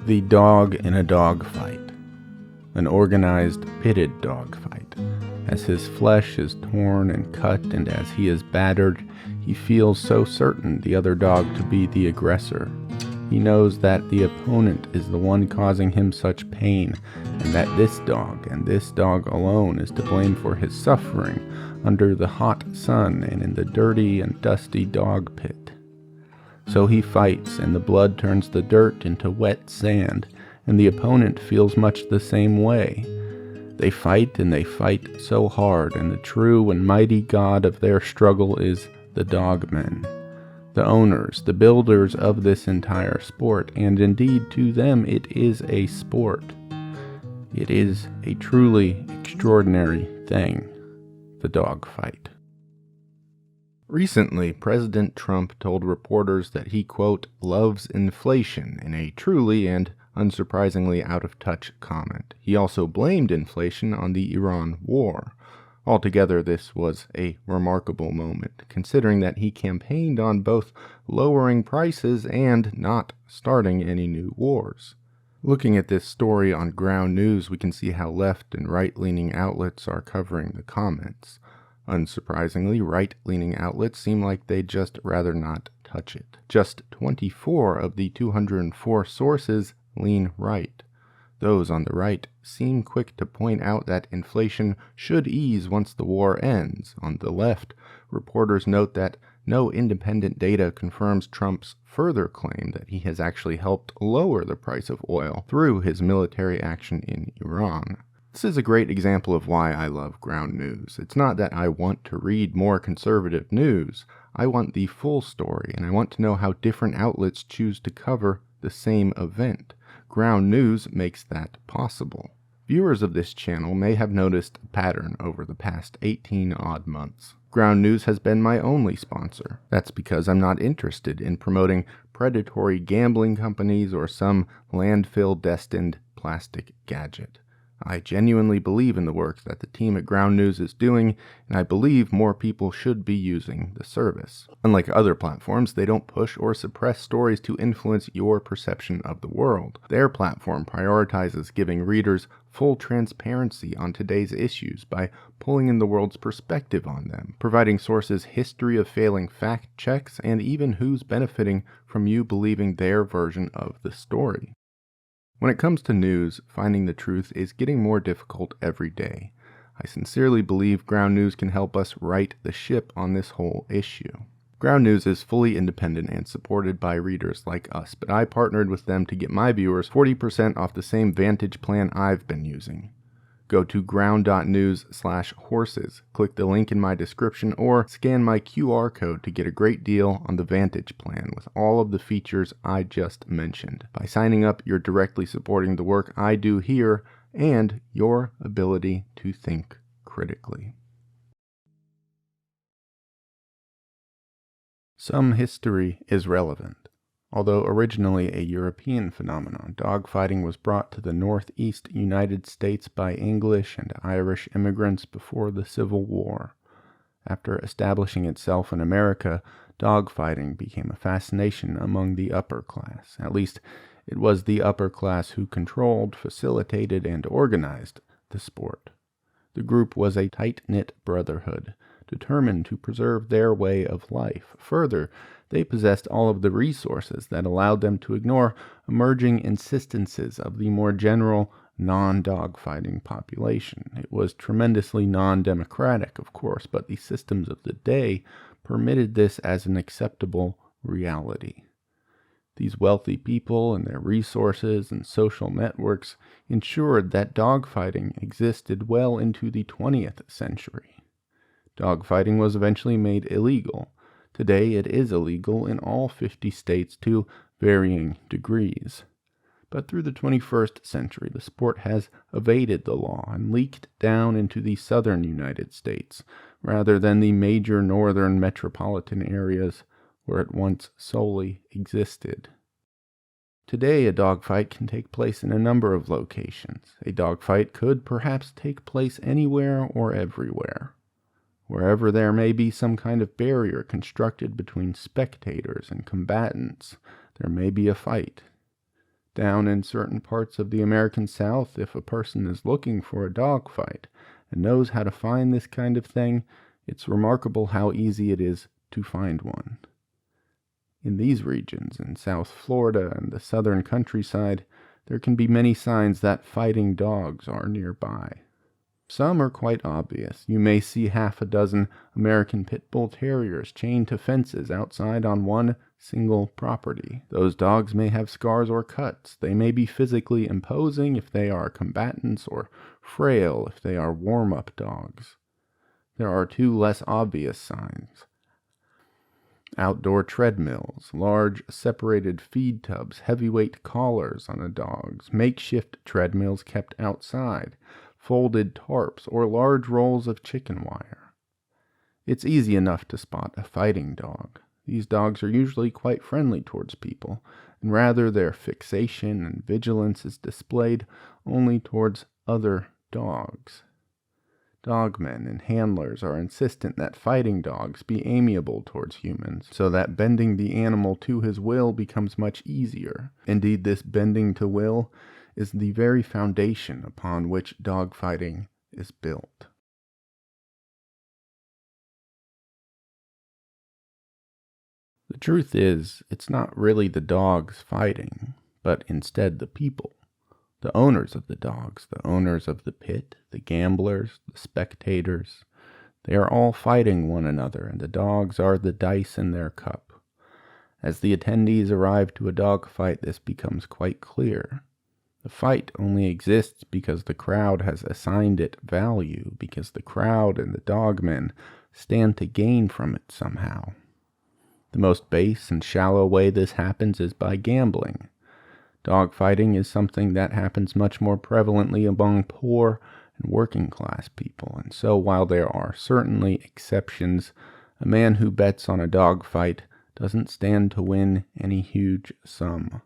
The dog in a dog fight. An organized, pitted dog fight. As his flesh is torn and cut and as he is battered, he feels so certain the other dog to be the aggressor. He knows that the opponent is the one causing him such pain, and that this dog and this dog alone is to blame for his suffering under the hot sun and in the dirty and dusty dog pit. So he fights, and the blood turns the dirt into wet sand, and the opponent feels much the same way. They fight and they fight so hard, and the true and mighty god of their struggle is the dogmen. The owners, the builders of this entire sport, and indeed to them it is a sport. It is a truly extraordinary thing, the dog fight. Recently, President Trump told reporters that he, quote, loves inflation in a truly and unsurprisingly out-of-touch comment. He also blamed inflation on the Iran war. Altogether, this was a remarkable moment, considering that he campaigned on both lowering prices and not starting any new wars. Looking at this story on Ground News, we can see how left and right-leaning outlets are covering the comments. Unsurprisingly, right-leaning outlets seem like they'd just rather not touch it. Just 24 of the 204 sources lean right. Those on the right seem quick to point out that inflation should ease once the war ends. On the left, reporters note that no independent data confirms Trump's further claim that he has actually helped lower the price of oil through his military action in Iran. This is a great example of why I love Ground News. It's not that I want to read more conservative news. I want the full story, and I want to know how different outlets choose to cover the same event. Ground News makes that possible. Viewers of this channel may have noticed a pattern over the past 18-odd months. Ground News has been my only sponsor. That's because I'm not interested in promoting predatory gambling companies or some landfill-destined plastic gadget. I genuinely believe in the work that the team at Ground News is doing, and I believe more people should be using the service. Unlike other platforms, they don't push or suppress stories to influence your perception of the world. Their platform prioritizes giving readers full transparency on today's issues by pulling in the world's perspective on them, providing sources' history of failing fact checks, and even who's benefiting from you believing their version of the story. When it comes to news, finding the truth is getting more difficult every day. I sincerely believe Ground News can help us right the ship on this whole issue. Ground News is fully independent and supported by readers like us, but I partnered with them to get my viewers 40% off the same Vantage plan I've been using. Go to ground.news/horses, click the link in my description, or scan my QR code to get a great deal on the Vantage plan with all of the features I just mentioned. By signing up, you're directly supporting the work I do here and your ability to think critically. Some history is relevant. Although originally a European phenomenon, dogfighting was brought to the northeast United States by English and Irish immigrants before the Civil War. After establishing itself in America, dogfighting became a fascination among the upper class. At least, it was the upper class who controlled, facilitated, and organized the sport. The group was a tight-knit brotherhood, determined to preserve their way of life. Further, they possessed all of the resources that allowed them to ignore emerging insistences of the more general, non-dogfighting population. It was tremendously non-democratic, of course, but the systems of the day permitted this as an acceptable reality. These wealthy people and their resources and social networks ensured that dogfighting existed well into the 20th century. Dogfighting was eventually made illegal. Today it is illegal in all 50 states to varying degrees. But through the 21st century, the sport has evaded the law and leaked down into the southern United States, rather than the major northern metropolitan areas where it once solely existed. Today, a dogfight can take place in a number of locations. A dogfight could perhaps take place anywhere or everywhere. Wherever there may be some kind of barrier constructed between spectators and combatants, there may be a fight. Down in certain parts of the American South, if a person is looking for a dog fight and knows how to find this kind of thing, it's remarkable how easy it is to find one. In these regions, in South Florida and the southern countryside, there can be many signs that fighting dogs are nearby. Some are quite obvious. You may see half a dozen American Pit Bull Terriers chained to fences outside on one single property. Those dogs may have scars or cuts. They may be physically imposing if they are combatants, or frail if they are warm-up dogs. There are two less obvious signs. Outdoor treadmills, large separated feed tubs, heavyweight collars on the dogs, makeshift treadmills kept outside, folded tarps, or large rolls of chicken wire. It's easy enough to spot a fighting dog. These dogs are usually quite friendly towards people, and rather their fixation and vigilance is displayed only towards other dogs. Dogmen and handlers are insistent that fighting dogs be amiable towards humans, so that bending the animal to his will becomes much easier. Indeed, this bending to will is the very foundation upon which dogfighting is built. The truth is, it's not really the dogs fighting, but instead the people. The owners of the dogs, the owners of the pit, the gamblers, the spectators, they are all fighting one another, and the dogs are the dice in their cup. As the attendees arrive to a dog fight, this becomes quite clear. The fight only exists because the crowd has assigned it value, because the crowd and the dogmen stand to gain from it somehow. The most base and shallow way this happens is by gambling. Dogfighting is something that happens much more prevalently among poor and working class people, and so while there are certainly exceptions, a man who bets on a dogfight doesn't stand to win any huge sum.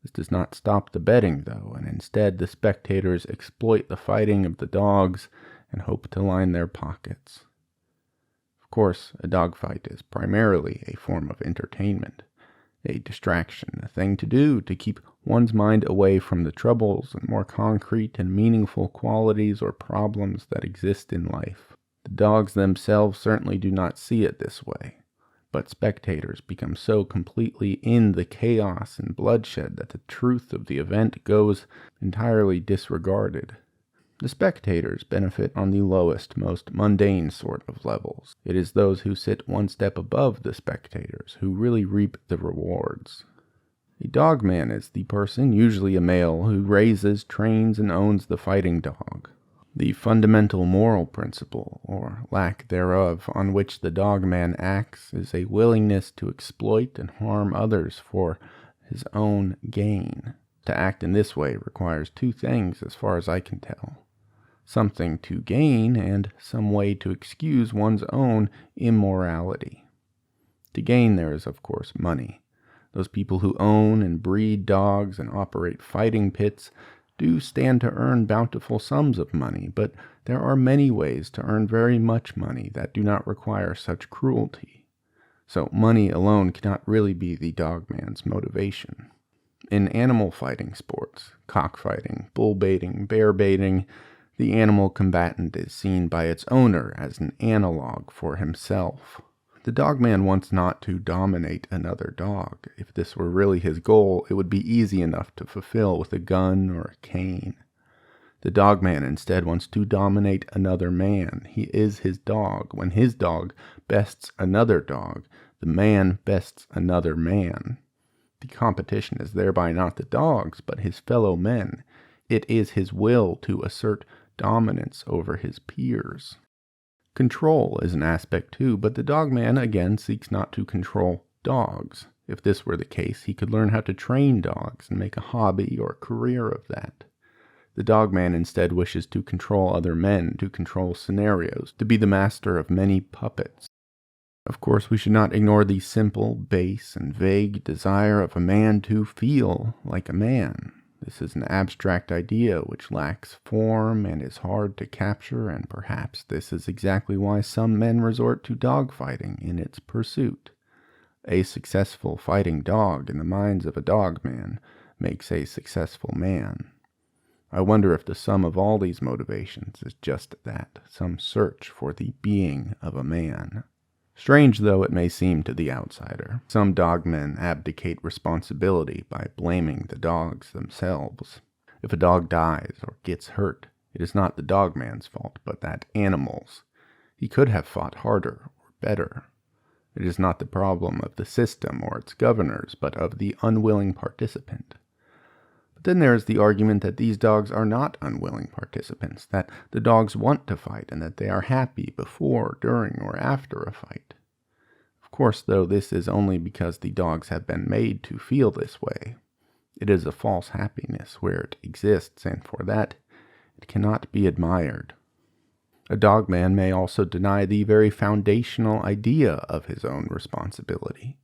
This does not stop the betting, though, and instead the spectators exploit the fighting of the dogs and hope to line their pockets. Of course, a dogfight is primarily a form of entertainment, a distraction, a thing to do to keep one's mind away from the troubles and more concrete and meaningful qualities or problems that exist in life. The dogs themselves certainly do not see it this way, but spectators become so completely in the chaos and bloodshed that the truth of the event goes entirely disregarded. The spectators benefit on the lowest, most mundane sort of levels. It is those who sit one step above the spectators who really reap the rewards. A dogman is the person, usually a male, who raises, trains, and owns the fighting dog. The fundamental moral principle, or lack thereof, on which the dogman acts is a willingness to exploit and harm others for his own gain. To act in this way requires two things, as far as I can tell. Something to gain, and some way to excuse one's own immorality. To gain there is, of course, money. Those people who own and breed dogs and operate fighting pits do stand to earn bountiful sums of money, but there are many ways to earn very much money that do not require such cruelty. So money alone cannot really be the dogman's motivation. In animal fighting sports, cockfighting, bull baiting, bear baiting, the animal combatant is seen by its owner as an analog for himself. The dogman wants not to dominate another dog. If this were really his goal, it would be easy enough to fulfill with a gun or a cane. The dogman instead wants to dominate another man. He is his dog. When his dog bests another dog, the man bests another man. The competition is thereby not the dog's, but his fellow men. It is his will to assert dominance over his peers. Control is an aspect too, but the dogman again seeks not to control dogs. If this were the case, he could learn how to train dogs and make a hobby or career of that. The dogman instead wishes to control other men, to control scenarios, to be the master of many puppets. Of course, we should not ignore the simple, base, and vague desire of a man to feel like a man. This is an abstract idea which lacks form and is hard to capture, and perhaps this is exactly why some men resort to dogfighting in its pursuit. A successful fighting dog in the minds of a dogman makes a successful man. I wonder if the sum of all these motivations is just that, some search for the being of a man. Strange though it may seem to the outsider, some dogmen abdicate responsibility by blaming the dogs themselves. If a dog dies or gets hurt, it is not the dogman's fault, but that animal's. He could have fought harder or better. It is not the problem of the system or its governors, but of the unwilling participant. But then there is the argument that these dogs are not unwilling participants, that the dogs want to fight, and that they are happy before, during, or after a fight. Of course, though, this is only because the dogs have been made to feel this way. It is a false happiness where it exists, and for that, it cannot be admired. A dogman may also deny the very foundational idea of his own responsibility.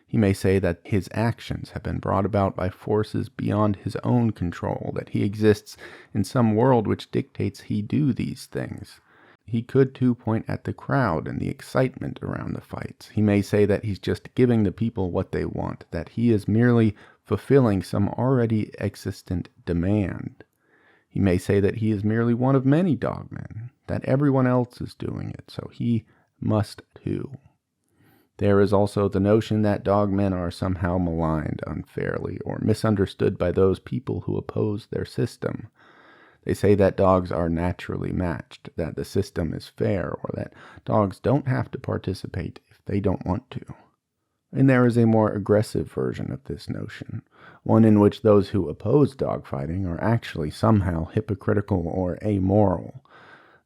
He may say that his actions have been brought about by forces beyond his own control, that he exists in some world which dictates he do these things. He could too point at the crowd and the excitement around the fights. He may say that he's just giving the people what they want, that he is merely fulfilling some already existent demand. He may say that he is merely one of many dogmen, that everyone else is doing it, so he must too. There is also the notion that dogmen are somehow maligned unfairly or misunderstood by those people who oppose their system. They say that dogs are naturally matched, that the system is fair, or that dogs don't have to participate if they don't want to. And there is a more aggressive version of this notion, one in which those who oppose dogfighting are actually somehow hypocritical or amoral.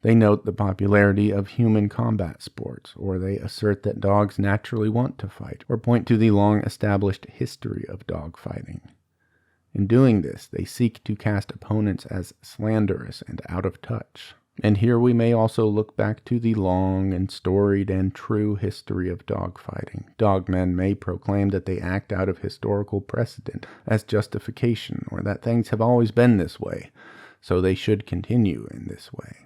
They note the popularity of human combat sports, or they assert that dogs naturally want to fight, or point to the long-established history of dogfighting. In doing this, they seek to cast opponents as slanderous and out of touch. And here we may also look back to the long and storied and true history of dogfighting. Dogmen may proclaim that they act out of historical precedent as justification, or that things have always been this way, so they should continue in this way.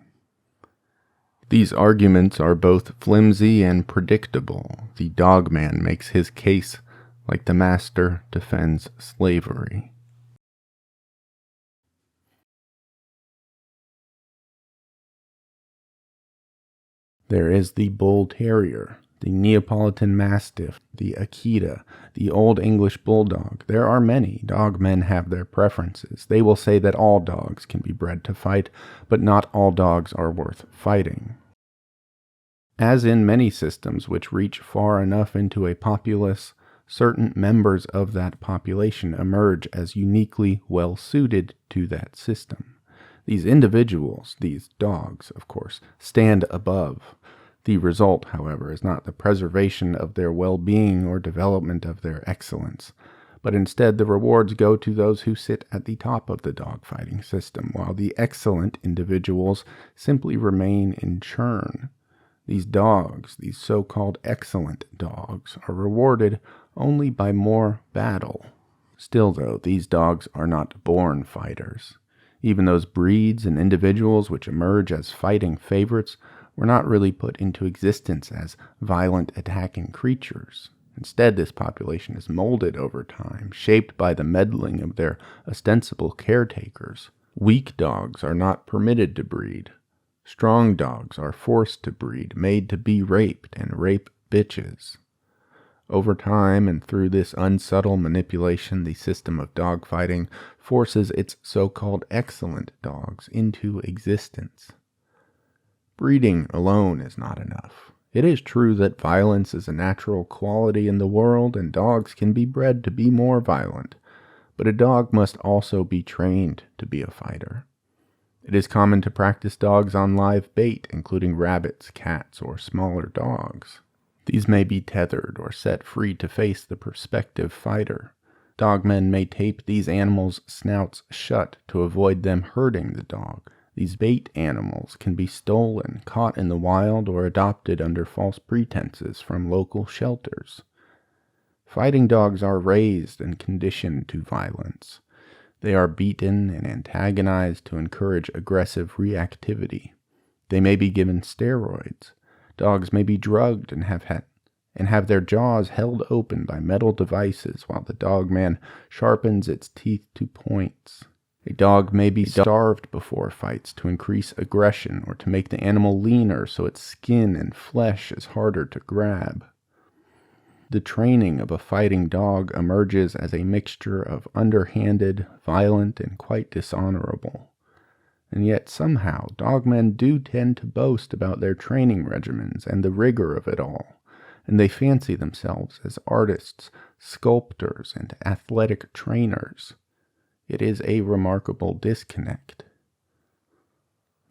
These arguments are both flimsy and predictable. The dogman makes his case like the master defends slavery. There is the bull terrier, the Neapolitan mastiff, the Akita, the Old English bulldog. There are many. Dogmen have their preferences. They will say that all dogs can be bred to fight, but not all dogs are worth fighting. As in many systems which reach far enough into a populace, certain members of that population emerge as uniquely well-suited to that system. These individuals, these dogs, of course, stand above. The result, however, is not the preservation of their well-being or development of their excellence, but instead the rewards go to those who sit at the top of the dogfighting system, while the excellent individuals simply remain in churn. These dogs, these so-called excellent dogs, are rewarded only by more battle. Still, though, these dogs are not born fighters. Even those breeds and individuals which emerge as fighting favorites were not really put into existence as violent attacking creatures. Instead, this population is molded over time, shaped by the meddling of their ostensible caretakers. Weak dogs are not permitted to breed. Strong dogs are forced to breed, made to be raped and rape bitches. Over time and through this unsubtle manipulation, the system of dogfighting forces its so-called excellent dogs into existence. Breeding alone is not enough. It is true that violence is a natural quality in the world, and dogs can be bred to be more violent, but a dog must also be trained to be a fighter. It is common to practice dogs on live bait, including rabbits, cats, or smaller dogs. These may be tethered or set free to face the prospective fighter. Dogmen may tape these animals' snouts shut to avoid them hurting the dog. These bait animals can be stolen, caught in the wild, or adopted under false pretenses from local shelters. Fighting dogs are raised and conditioned to violence. They are beaten and antagonized to encourage aggressive reactivity. They may be given steroids. Dogs may be drugged and have had and have their jaws held open by metal devices while the dogman sharpens its teeth to points. A dog may be starved before fights to increase aggression or to make the animal leaner so its skin and flesh is harder to grab. The training of a fighting dog emerges as a mixture of underhanded, violent, and quite dishonorable. And yet somehow dogmen do tend to boast about their training regimens and the rigor of it all, and they fancy themselves as artists, sculptors, and athletic trainers. It is a remarkable disconnect.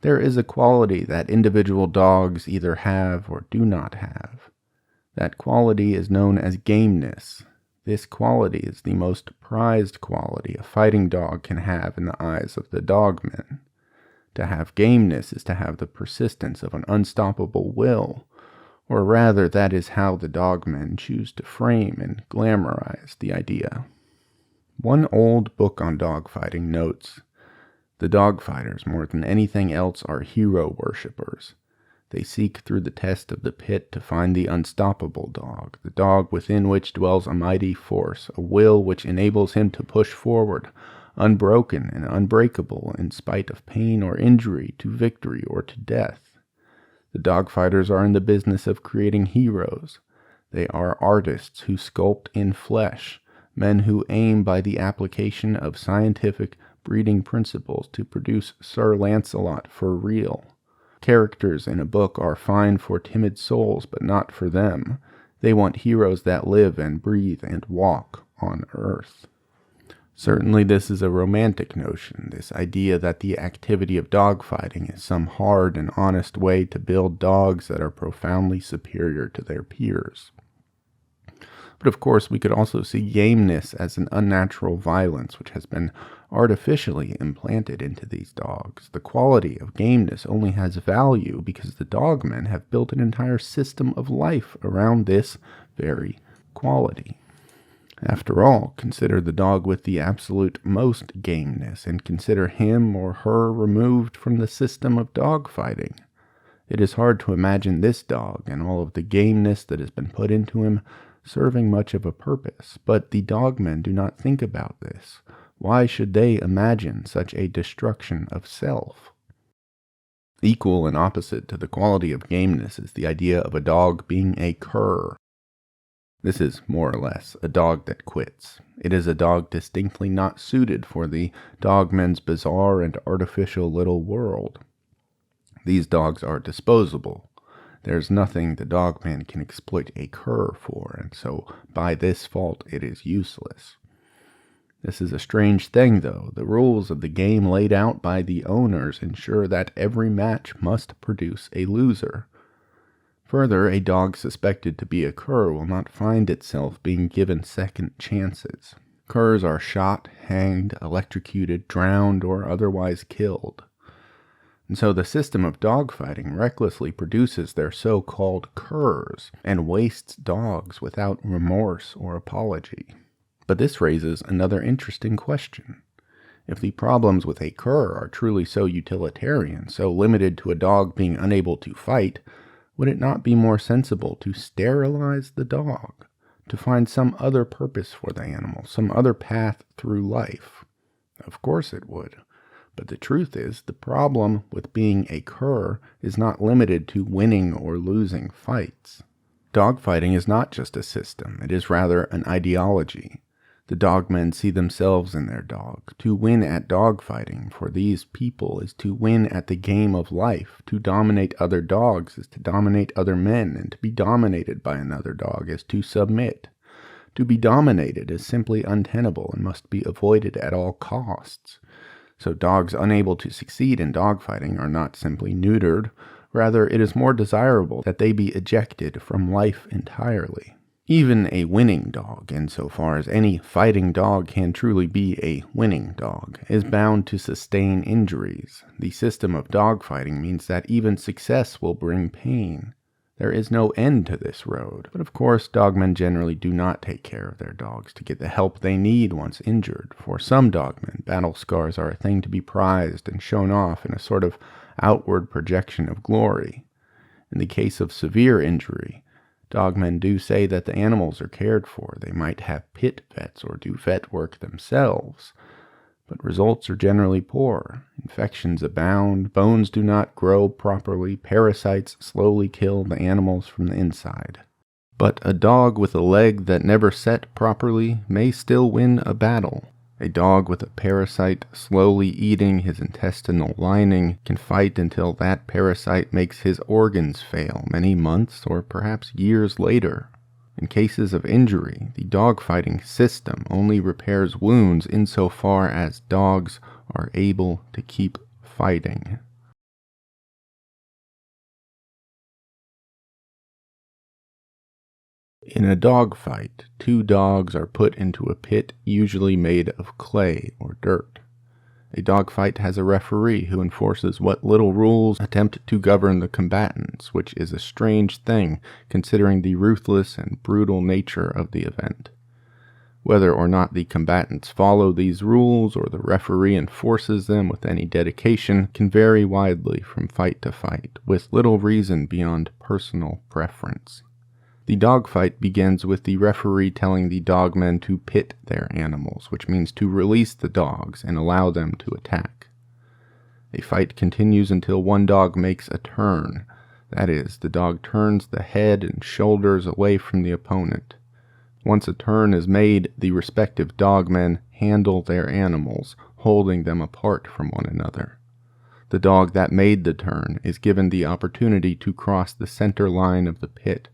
There is a quality that individual dogs either have or do not have. That quality is known as gameness. This quality is the most prized quality a fighting dog can have in the eyes of the dogmen. To have gameness is to have the persistence of an unstoppable will, or rather that is how the dogmen choose to frame and glamorize the idea. One old book on dogfighting notes, "The dogfighters, more than anything else, are hero worshippers. They seek through the test of the pit to find the unstoppable dog, the dog within which dwells a mighty force, a will which enables him to push forward, unbroken and unbreakable in spite of pain or injury, to victory or to death. The dogfighters are in the business of creating heroes. They are artists who sculpt in flesh, men who aim by the application of scientific breeding principles to produce Sir Lancelot for real. Characters in a book are fine for timid souls, but not for them. They want heroes that live and breathe and walk on earth." Certainly this is a romantic notion, this idea that the activity of dogfighting is some hard and honest way to build dogs that are profoundly superior to their peers. But of course, we could also see gameness as an unnatural violence which has been artificially implanted into these dogs. The quality of gameness only has value because the dogmen have built an entire system of life around this very quality. After all, consider the dog with the absolute most gameness, and consider him or her removed from the system of dogfighting. It is hard to imagine this dog and all of the gameness that has been put into him serving much of a purpose, but the dogmen do not think about this. Why should they imagine such a destruction of self? Equal and opposite to the quality of gameness is the idea of a dog being a cur. This is more or less a dog that quits. It is a dog distinctly not suited for the dogmen's bizarre and artificial little world. These dogs are disposable. There's nothing the dogman can exploit a cur for, and so by this fault it is useless. This is a strange thing, though. The rules of the game laid out by the owners ensure that every match must produce a loser. Further, a dog suspected to be a cur will not find itself being given second chances. Curs are shot, hanged, electrocuted, drowned, or otherwise killed. And so the system of dogfighting recklessly produces their so-called curs and wastes dogs without remorse or apology. But this raises another interesting question. If the problems with a cur are truly so utilitarian, so limited to a dog being unable to fight, would it not be more sensible to sterilize the dog, to find some other purpose for the animal, some other path through life? Of course it would. But the truth is, the problem with being a cur is not limited to winning or losing fights. Dogfighting is not just a system, it is rather an ideology. The dogmen see themselves in their dog. To win at dogfighting for these people is to win at the game of life. To dominate other dogs is to dominate other men, and to be dominated by another dog is to submit. To be dominated is simply untenable and must be avoided at all costs. So dogs unable to succeed in dogfighting are not simply neutered, rather it is more desirable that they be ejected from life entirely. Even a winning dog, insofar as any fighting dog can truly be a winning dog, is bound to sustain injuries. The system of dogfighting means that even success will bring pain. There is no end to this road, but of course dogmen generally do not take care of their dogs to get the help they need once injured. For some dogmen, battle scars are a thing to be prized and shown off in a sort of outward projection of glory. In the case of severe injury, Dogmen do say that the animals are cared for. They might have pit vets or do vet work themselves, but results are generally poor. Infections abound, bones do not grow properly, parasites slowly kill the animals from the inside. But a dog with a leg that never set properly may still win a battle. A dog with a parasite slowly eating his intestinal lining can fight until that parasite makes his organs fail many months or perhaps years later. In cases of injury, the dogfighting system only repairs wounds insofar as dogs are able to keep fighting. In a dogfight, two dogs are put into a pit usually made of clay or dirt. A dogfight has a referee who enforces what little rules attempt to govern the combatants, which is a strange thing considering the ruthless and brutal nature of the event. Whether or not the combatants follow these rules or the referee enforces them with any dedication can vary widely from fight to fight, with little reason beyond personal preference. The dogfight begins with the referee telling the dogmen to pit their animals, which means to release the dogs and allow them to attack. A fight continues until one dog makes a turn. That is, the dog turns the head and shoulders away from the opponent. Once a turn is made, the respective dogmen handle their animals, holding them apart from one another. The dog that made the turn is given the opportunity to cross the center line of the pit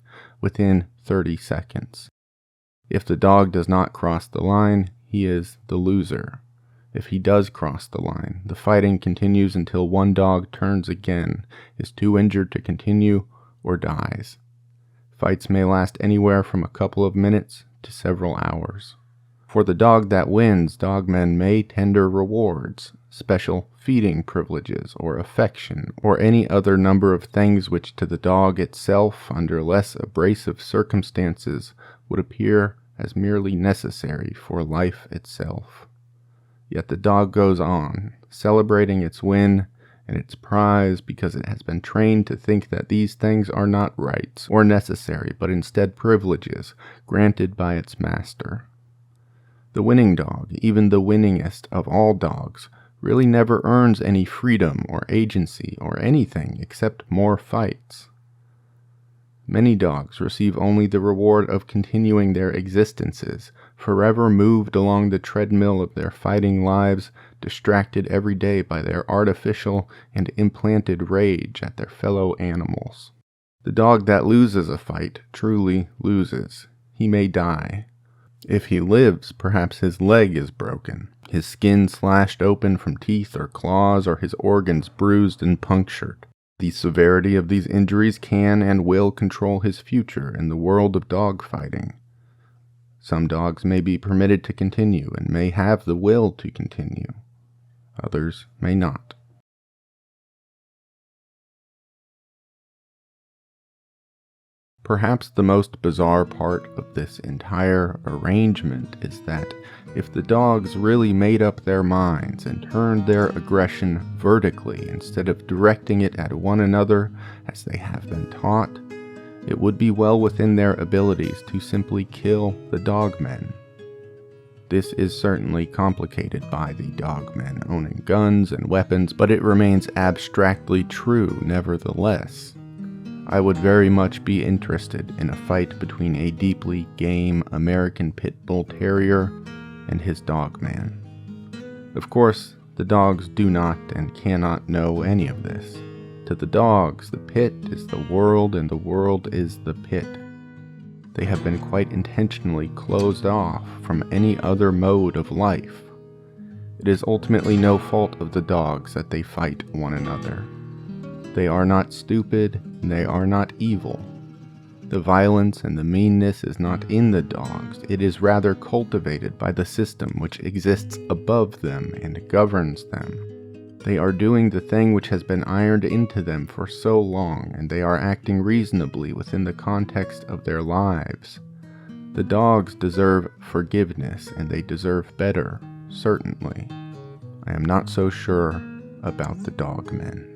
within 30 seconds. If the dog does not cross the line, he is the loser. If he does cross the line, the fighting continues until one dog turns again, is too injured to continue, or dies. Fights may last anywhere from a couple of minutes to several hours. For the dog that wins, dogmen may tender rewards, special feeding privileges, or affection, or any other number of things which to the dog itself, under less abrasive circumstances, would appear as merely necessary for life itself. Yet the dog goes on, celebrating its win and its prize because it has been trained to think that these things are not rights or necessary, but instead privileges granted by its master. The winning dog, even the winningest of all dogs, really never earns any freedom or agency or anything except more fights. Many dogs receive only the reward of continuing their existences, forever moved along the treadmill of their fighting lives, distracted every day by their artificial and implanted rage at their fellow animals. The dog that loses a fight truly loses. He may die. If he lives, perhaps his leg is broken, his skin slashed open from teeth or claws, or his organs bruised and punctured. The severity of these injuries can and will control his future in the world of dog fighting. Some dogs may be permitted to continue and may have the will to continue. Others may not. Perhaps the most bizarre part of this entire arrangement is that if the dogs really made up their minds and turned their aggression vertically instead of directing it at one another as they have been taught, it would be well within their abilities to simply kill the dogmen. This is certainly complicated by the dogmen owning guns and weapons, but it remains abstractly true nevertheless. I would very much be interested in a fight between a deeply game American Pit Bull Terrier and his dogman. Of course, the dogs do not and cannot know any of this. To the dogs, the pit is the world and the world is the pit. They have been quite intentionally closed off from any other mode of life. It is ultimately no fault of the dogs that they fight one another. They are not stupid, and they are not evil. The violence and the meanness is not in the dogs, it is rather cultivated by the system which exists above them and governs them. They are doing the thing which has been ironed into them for so long, and they are acting reasonably within the context of their lives. The dogs deserve forgiveness, and they deserve better, certainly. I am not so sure about the dogmen.